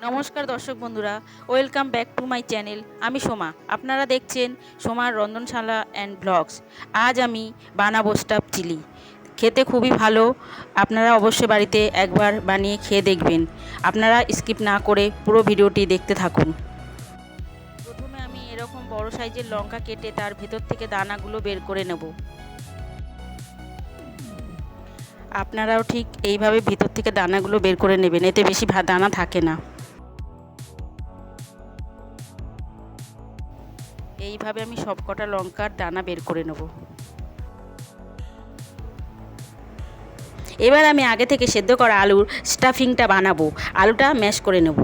নমস্কার দর্শক বন্ধুরা, welcome back to my channel. আমি সোমা, আপনারা দেখছেন সোমার রন্ধনশালা অ্যান্ড ব্লগস। আজ আমি বানাবো স্টাফ চিলি। খেতে খুবই ভালো, আপনারা অবশ্যই বাড়িতে একবার বানিয়ে খেয়ে দেখবেন। আপনারা স্কিপ না করে পুরো ভিডিওটি দেখতে থাকুন। প্রথমে আমি এরকম বড় সাইজের লঙ্কা কেটে তার ভেতর থেকে দানাগুলো বের করে নেব। আপনারাও ঠিক এইভাবে ভিতর থেকে দানাগুলো বের করে নেবেন, এতে বেশি দানা থাকে না। এইভাবে আমি সব কটা লঙ্কার দানা বের করে নেব। এবার আমি আগে থেকে সেদ্ধ করা আলুর স্টাফিংটা বানাবো। আলুটা ম্যাশ করে নেব।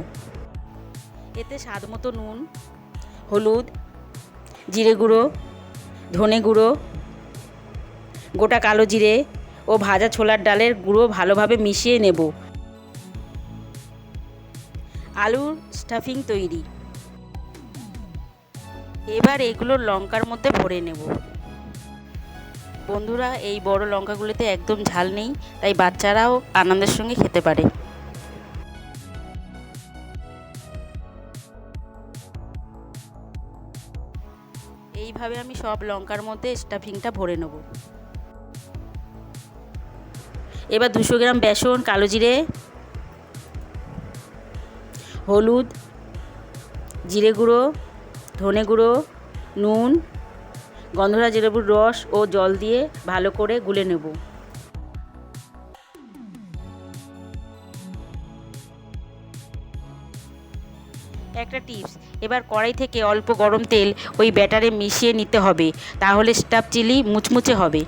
এতে স্বাদ মতো নুন, হলুদ, জিরে গুঁড়ো, ধনে গুঁড়ো, গোটা কালো জিরে ও ভাজা ছোলার ডালের গুঁড়ো ভালোভাবে মিশিয়ে নেব। আলুর স্টাফিং তৈরি। এবার এগুলো লঙ্কার মধ্যে ভরে নেব। বন্ধুরা, এই বড় লঙ্কাগুলোতে একদম ঝাল নেই, তাই বাচ্চারাও আনন্দের সঙ্গে খেতে পারে। এইভাবে আমি সব লঙ্কার মধ্যে স্টাফিংটা ভরে নেব। এবার 200 গ্রাম বেসন, কালো জিরে, হলুদ, জিরে গুঁড়ো, ধনে গুঁড়ো, নুন, গন্ধরাজ লেবুর রস ও জল দিয়ে ভালো করে গুলে নেব। একটা টিপস, এবার কড়াই থেকে অল্প গরম তেল ওই ব্যাটারে মিশিয়ে নিতে হবে, তাহলে স্টাফ চিলি মুচমুচে হবে।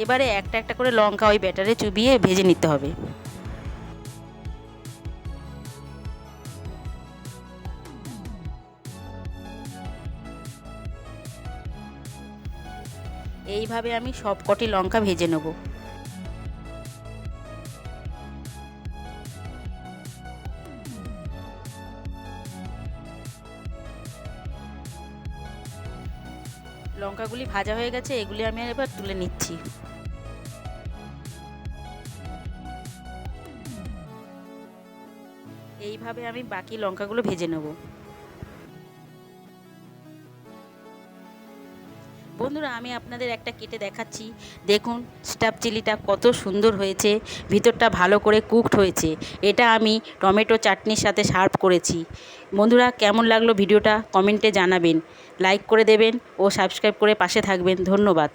এবারে একটা একটা করে লঙ্কা ওই ব্যাটারে চুবিয়ে ভেজে নিতে হবে। এইভাবে আমি সব কটি লঙ্কা ভেজে নেব। লঙ্কাগুলি ভাজা হয়ে গেছে, এগুলি আমি এবার তুলে নিচ্ছি। এইভাবে আমি বাকি লঙ্কাগুলো ভেজে নেব। বন্ধুরা, আমি আপনাদের একটা কেটে দেখাচ্ছি। দেখুন স্টাফ চিলিটা কত সুন্দর হয়েছে, ভিতরটা ভালো করে কুকড হয়েছে। এটা আমি টমেটো চাটনির সাথে সার্ভ করেছি। বন্ধুরা, কেমন লাগলো ভিডিওটা কমেন্টে জানাবেন, লাইক করে দেবেন ও সাবস্ক্রাইব করে পাশে থাকবেন। ধন্যবাদ।